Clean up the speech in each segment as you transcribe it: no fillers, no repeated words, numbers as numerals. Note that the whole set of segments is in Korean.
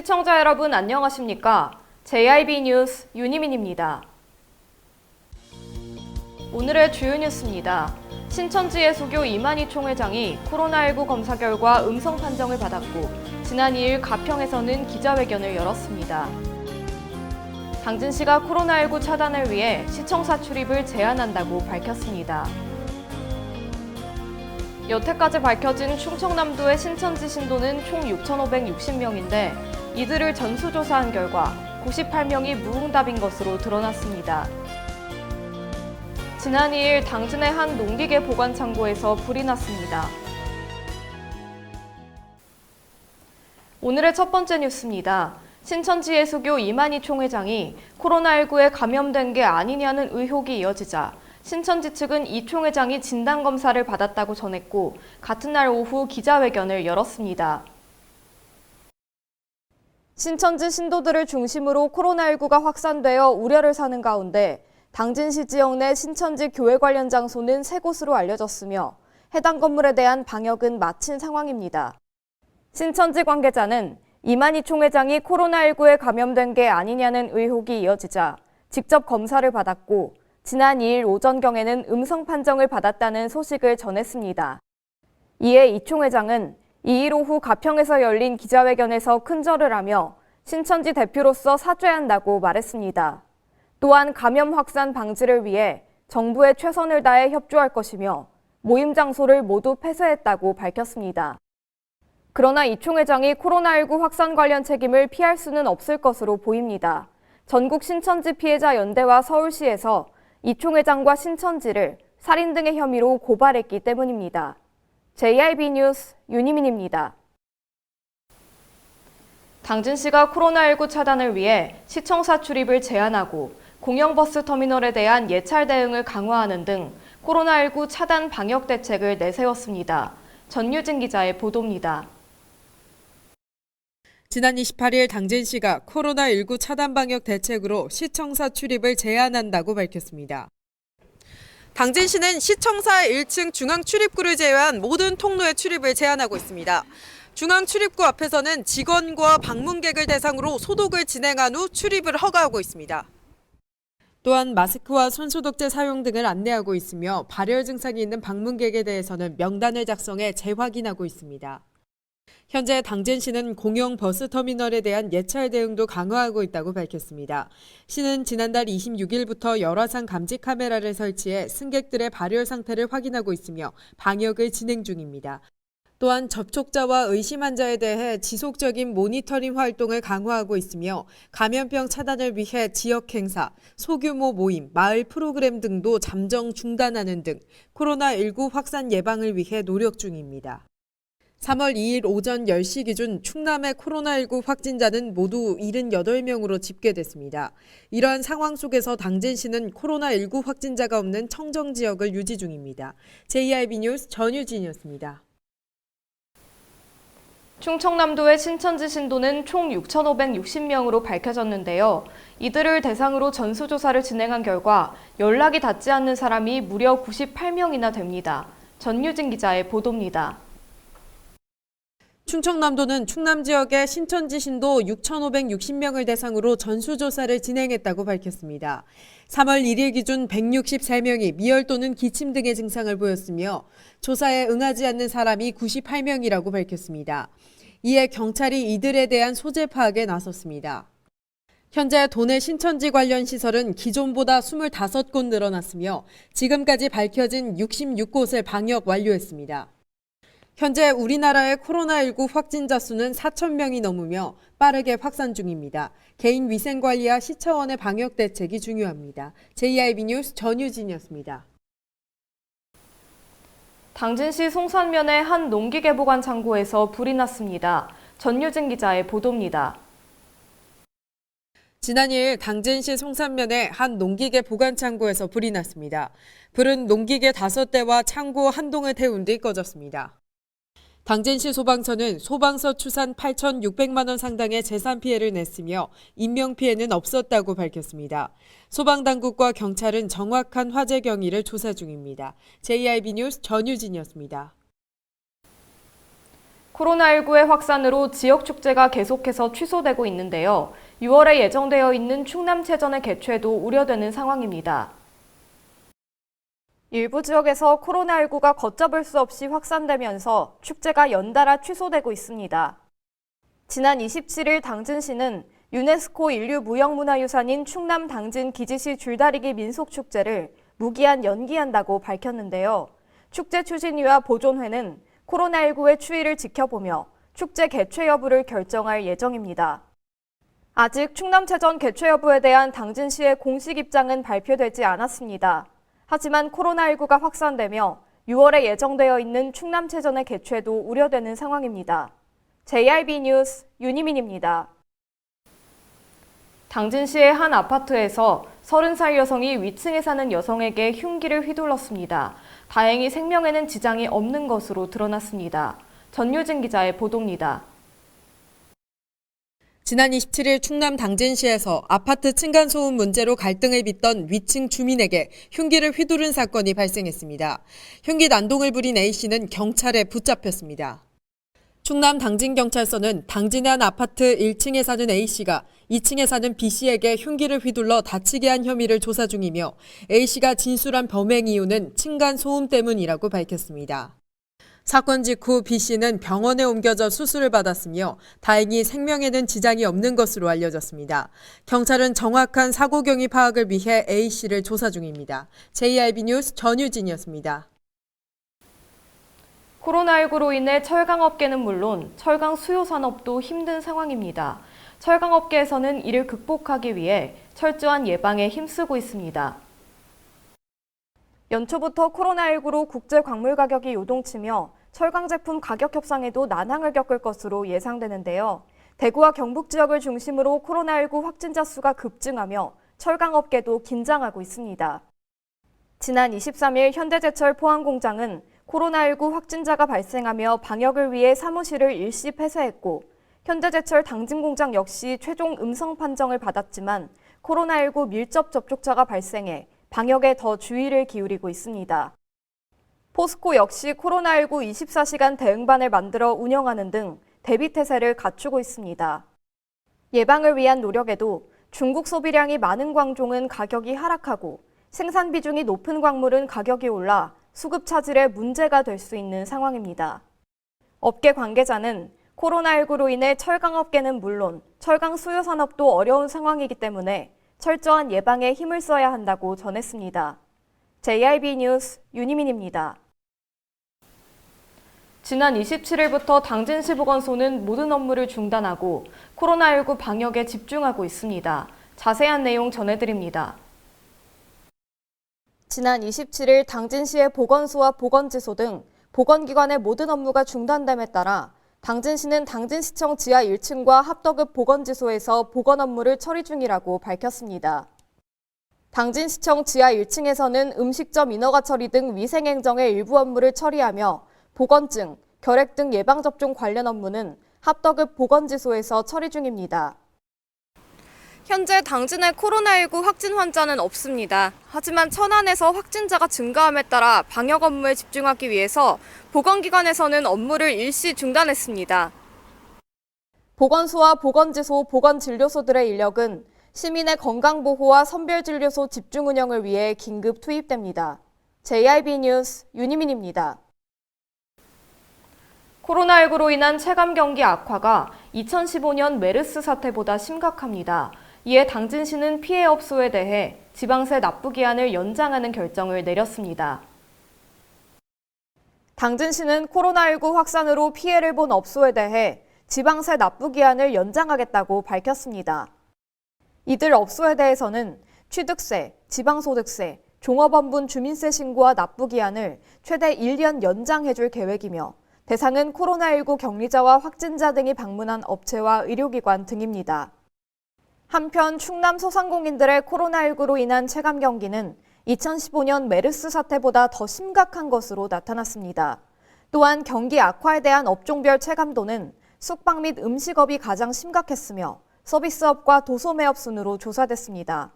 시청자 여러분 안녕하십니까? JIB 뉴스 윤희민입니다. 오늘의 주요 뉴스입니다. 신천지의 수교 이만희 총회장이 코로나19 검사 결과 음성 판정을 받았고 지난 2일 가평에서는 기자회견을 열었습니다. 당진시가 코로나19 차단을 위해 시청사 출입을 제한한다고 밝혔습니다. 여태까지 밝혀진 충청남도의 신천지 신도는 총 6,560명인데 이들을 전수조사한 결과 98명이 무응답인 것으로 드러났습니다. 지난 2일 당진의 한 농기계 보관 창고에서 불이 났습니다. 오늘의 첫 번째 뉴스입니다. 신천지의 수교 이만희 총회장이 코로나19에 감염된 게 아니냐는 의혹이 이어지자 신천지 측은 이 총회장이 진단검사를 받았다고 전했고 같은 날 오후 기자회견을 열었습니다. 신천지 신도들을 중심으로 코로나19가 확산되어 우려를 사는 가운데 당진시 지역 내 신천지 교회 관련 장소는 3곳으로 알려졌으며 해당 건물에 대한 방역은 마친 상황입니다. 신천지 관계자는 이만희 총회장이 코로나19에 감염된 게 아니냐는 의혹이 이어지자 직접 검사를 받았고 지난 2일 오전경에는 음성 판정을 받았다는 소식을 전했습니다. 이에 이 총회장은 2일 오후 가평에서 열린 기자회견에서 큰절을 하며 신천지 대표로서 사죄한다고 말했습니다. 또한 감염 확산 방지를 위해 정부에 최선을 다해 협조할 것이며 모임 장소를 모두 폐쇄했다고 밝혔습니다. 그러나 이 총회장이 코로나19 확산 관련 책임을 피할 수는 없을 것으로 보입니다. 전국 신천지 피해자 연대와 서울시에서 이 총회장과 신천지를 살인 등의 혐의로 고발했기 때문입니다. JIB 뉴스 윤희민입니다. 당진시가 코로나19 차단을 위해 시청사 출입을 제한하고 공영버스 터미널에 대한 예찰 대응을 강화하는 등 코로나19 차단 방역 대책을 내세웠습니다. 전유진 기자의 보도입니다. 지난 28일 당진시가 코로나19 차단 방역 대책으로 시청사 출입을 제한한다고 밝혔습니다. 당진시는 시청사 1층 중앙 출입구를 제외한 모든 통로의 출입을 제한하고 있습니다. 중앙 출입구 앞에서는 직원과 방문객을 대상으로 소독을 진행한 후 출입을 허가하고 있습니다. 또한 마스크와 손소독제 사용 등을 안내하고 있으며 발열 증상이 있는 방문객에 대해서는 명단을 작성해 재확인하고 있습니다. 현재 당진시는 공영 버스 터미널에 대한 예찰 대응도 강화하고 있다고 밝혔습니다. 시는 지난달 26일부터 열화상 감지 카메라를 설치해 승객들의 발열 상태를 확인하고 있으며 방역을 진행 중입니다. 또한 접촉자와 의심 환자에 대해 지속적인 모니터링 활동을 강화하고 있으며 감염병 차단을 위해 지역 행사, 소규모 모임, 마을 프로그램 등도 잠정 중단하는 등 코로나19 확산 예방을 위해 노력 중입니다. 3월 2일 오전 10시 기준 충남의 코로나19 확진자는 모두 78명으로 집계됐습니다. 이러한 상황 속에서 당진시는 코로나19 확진자가 없는 청정 지역을 유지 중입니다. JIB 뉴스 전유진이었습니다. 충청남도의 신천지 신도는 총 6,560명으로 밝혀졌는데요. 이들을 대상으로 전수조사를 진행한 결과 연락이 닿지 않는 사람이 무려 98명이나 됩니다. 전유진 기자의 보도입니다. 충청남도는 충남 지역의 신천지 신도 6,560명을 대상으로 전수조사를 진행했다고 밝혔습니다. 3월 1일 기준 163명이 미열 또는 기침 등의 증상을 보였으며 조사에 응하지 않는 사람이 98명이라고 밝혔습니다. 이에 경찰이 이들에 대한 소재 파악에 나섰습니다. 현재 도내 신천지 관련 시설은 기존보다 25곳 늘어났으며 지금까지 밝혀진 66곳을 방역 완료했습니다. 현재 우리나라의 코로나19 확진자 수는 4,000명이 넘으며 빠르게 확산 중입니다. 개인 위생관리와 시차원의 방역 대책이 중요합니다. JIB 뉴스 전유진이었습니다. 당진시 송산면의 한 농기계 보관 창고에서 불이 났습니다. 전유진 기자의 보도입니다. 지난 2일 당진시 송산면의 한 농기계 보관 창고에서 불이 났습니다. 불은 농기계 5대와 창고 한 동을 태운 뒤 꺼졌습니다. 당진시 소방서는 소방서 추산 8,600만 원 상당의 재산 피해를 냈으며 인명 피해는 없었다고 밝혔습니다. 소방당국과 경찰은 정확한 화재 경위를 조사 중입니다. JIB 뉴스 전유진이었습니다. 코로나19의 확산으로 지역 축제가 계속해서 취소되고 있는데요. 6월에 예정되어 있는 충남체전의 개최도 우려되는 상황입니다. 일부 지역에서 코로나19가 걷잡을 수 없이 확산되면서 축제가 연달아 취소되고 있습니다. 지난 27일 당진시는 유네스코 인류무형문화유산인 충남 당진 기지시 줄다리기 민속축제를 무기한 연기한다고 밝혔는데요. 축제 추진위와 보존회는 코로나19의 추이를 지켜보며 축제 개최 여부를 결정할 예정입니다. 아직 충남체전 개최 여부에 대한 당진시의 공식 입장은 발표되지 않았습니다. 하지만 코로나19가 확산되며 6월에 예정되어 있는 충남체전의 개최도 우려되는 상황입니다. JRB 뉴스 윤희민입니다. 당진시의 한 아파트에서 30살 여성이 위층에 사는 여성에게 흉기를 휘둘렀습니다. 다행히 생명에는 지장이 없는 것으로 드러났습니다. 전유진 기자의 보도입니다. 지난 27일 충남 당진시에서 아파트 층간소음 문제로 갈등을 빚던 위층 주민에게 흉기를 휘두른 사건이 발생했습니다. 흉기 난동을 부린 A씨는 경찰에 붙잡혔습니다. 충남 당진경찰서는 당진의 한 아파트 1층에 사는 A씨가 2층에 사는 B씨에게 흉기를 휘둘러 다치게 한 혐의를 조사 중이며 A씨가 진술한 범행 이유는 층간소음 때문이라고 밝혔습니다. 사건 직후 B씨는 병원에 옮겨져 수술을 받았으며 다행히 생명에는 지장이 없는 것으로 알려졌습니다. 경찰은 정확한 사고 경위 파악을 위해 A씨를 조사 중입니다. JRB 뉴스 전유진이었습니다. 코로나19로 인해 철강업계는 물론 철강 수요 산업도 힘든 상황입니다. 철강업계에서는 이를 극복하기 위해 철저한 예방에 힘쓰고 있습니다. 연초부터 코로나19로 국제 광물 가격이 요동치며 철강 제품 가격 협상에도 난항을 겪을 것으로 예상되는데요. 대구와 경북 지역을 중심으로 코로나19 확진자 수가 급증하며 철강업계도 긴장하고 있습니다. 지난 23일 현대제철 포항공장은 코로나19 확진자가 발생하며 방역을 위해 사무실을 일시 폐쇄했고 현대제철 당진공장 역시 최종 음성 판정을 받았지만 코로나19 밀접 접촉자가 발생해 방역에 더 주의를 기울이고 있습니다. 포스코 역시 코로나19 24시간 대응반을 만들어 운영하는 등 대비태세를 갖추고 있습니다. 예방을 위한 노력에도 중국 소비량이 많은 광종은 가격이 하락하고 생산 비중이 높은 광물은 가격이 올라 수급 차질에 문제가 될 수 있는 상황입니다. 업계 관계자는 코로나19로 인해 철강업계는 물론 철강 수요 산업도 어려운 상황이기 때문에 철저한 예방에 힘을 써야 한다고 전했습니다. JRB 뉴스 윤희민입니다. 지난 27일부터 당진시 보건소는 모든 업무를 중단하고 코로나19 방역에 집중하고 있습니다. 자세한 내용 전해드립니다. 지난 27일 당진시의 보건소와 보건지소 등 보건기관의 모든 업무가 중단됨에 따라 당진시는 당진시청 지하 1층과 합덕읍 보건지소에서 보건 업무를 처리 중이라고 밝혔습니다. 당진시청 지하 1층에서는 음식점 인허가 처리 등 위생행정의 일부 업무를 처리하며 보건증, 결핵 등 예방접종 관련 업무는 합덕읍 보건지소에서 처리 중입니다. 현재 당진에 코로나19 확진 환자는 없습니다. 하지만 천안에서 확진자가 증가함에 따라 방역 업무에 집중하기 위해서 보건기관에서는 업무를 일시 중단했습니다. 보건소와 보건지소, 보건진료소들의 인력은 시민의 건강보호와 선별진료소 집중 운영을 위해 긴급 투입됩니다. JRB 뉴스 윤희민입니다. 코로나19로 인한 체감 경기 악화가 2015년 메르스 사태보다 심각합니다. 이에 당진시는 피해 업소에 대해 지방세 납부 기한을 연장하는 결정을 내렸습니다. 당진시는 코로나19 확산으로 피해를 본 업소에 대해 지방세 납부 기한을 연장하겠다고 밝혔습니다. 이들 업소에 대해서는 취득세, 지방소득세, 종업원분 주민세 신고와 납부 기한을 최대 1년 연장해줄 계획이며 대상은 코로나19 격리자와 확진자 등이 방문한 업체와 의료기관 등입니다. 한편 충남 소상공인들의 코로나19로 인한 체감 경기는 2015년 메르스 사태보다 더 심각한 것으로 나타났습니다. 또한 경기 악화에 대한 업종별 체감도는 숙박 및 음식업이 가장 심각했으며 서비스업과 도소매업 순으로 조사됐습니다.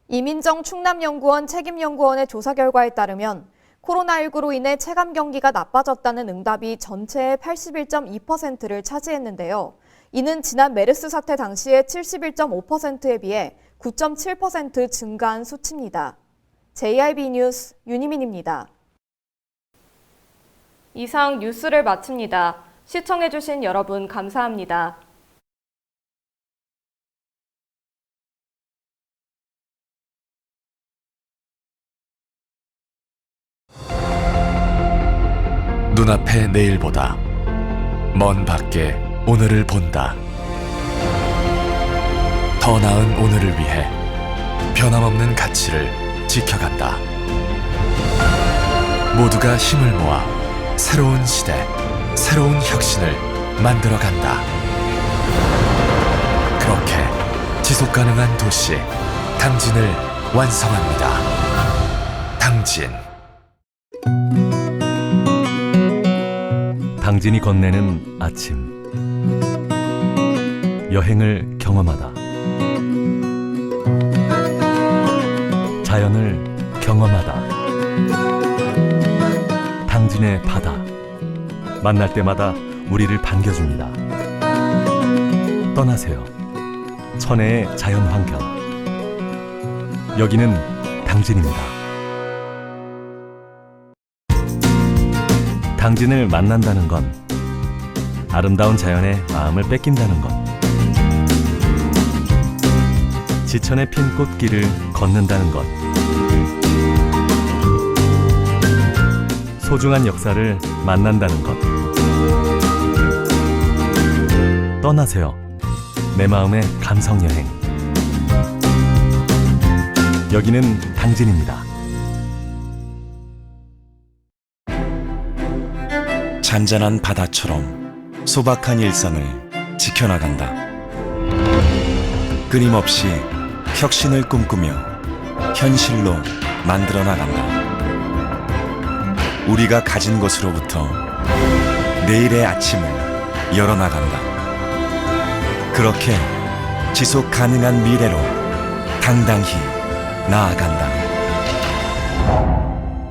이민정 충남연구원 책임연구원의 조사 결과에 따르면 코로나19로 인해 체감 경기가 나빠졌다는 응답이 전체의 81.2%를 차지했는데요. 이는 지난 메르스 사태 당시의 71.5%에 비해 9.7% 증가한 수치입니다. JIB 뉴스 윤희민입니다. 이상 뉴스를 마칩니다. 시청해주신 여러분 감사합니다. 눈앞의 내일보다 먼 밖에 오늘을 본다. 더 나은 오늘을 위해 변함없는 가치를 지켜간다. 모두가 힘을 모아 새로운 시대, 새로운 혁신을 만들어간다. 그렇게 지속가능한 도시 당진을 완성합니다. 당진. 당진이 건네는 아침, 여행을 경험하다, 자연을 경험하다. 당진의 바다, 만날 때마다 우리를 반겨줍니다. 떠나세요. 천혜의 자연환경. 여기는 당진입니다. 당진을 만난다는 건 아름다운 자연에 마음을 뺏긴다는 것, 지천에 핀 꽃길을 걷는다는 것, 소중한 역사를 만난다는 것. 떠나세요. 내 마음의 감성여행. 여기는 당진입니다. 잔잔한 바다처럼 소박한 일상을 지켜나간다. 끊임없이 혁신을 꿈꾸며 현실로 만들어 나간다. 우리가 가진 것으로부터 내일의 아침을 열어나간다. 그렇게 지속 가능한 미래로 당당히 나아간다.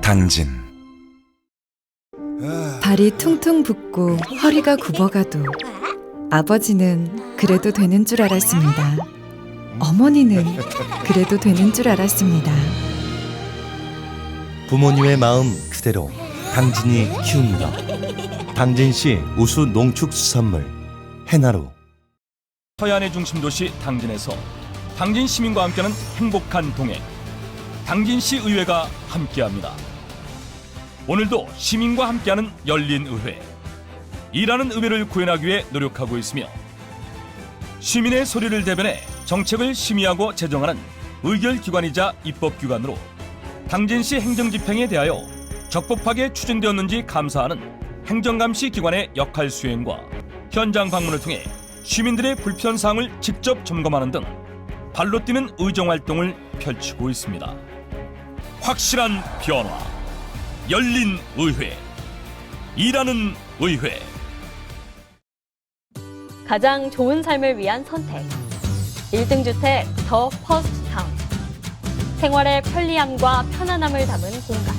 당진. 발이 퉁퉁 붓고 허리가 굽어가도 아버지는 그래도 되는 줄 알았습니다. 어머니는 그래도 되는 줄 알았습니다. 부모님의 마음 그대로 당진이 키웁니다. 당진시 우수 농축수산물 해나루. 서해안의 중심 도시 당진에서 당진 시민과 함께하는 행복한 동행, 당진시 의회가 함께합니다. 오늘도 시민과 함께하는 열린 의회, 일하는 의회를 구현하기 위해 노력하고 있으며 시민의 소리를 대변해 정책을 심의하고 제정하는 의결기관이자 입법기관으로 당진시 행정집행에 대하여 적법하게 추진되었는지 감사하는 행정감시 기관의 역할 수행과 현장 방문을 통해 시민들의 불편사항을 직접 점검하는 등 발로 뛰는 의정활동을 펼치고 있습니다. 확실한 변화, 열린 의회, 일하는 의회. 가장 좋은 삶을 위한 선택. 1등 주택 더 퍼스트 타운. 생활의 편리함과 편안함을 담은 공간.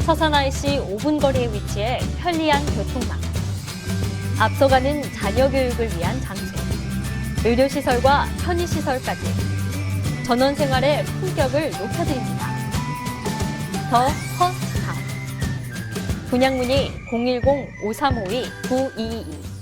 서산 IC 5분 거리에 위치해 편리한 교통망. 앞서가는 자녀 교육을 위한 장소. 의료시설과 편의시설까지. 전원 생활의 품격을 높여드립니다. 더 퍼스트 타운. 분양 문의 010-5352-9222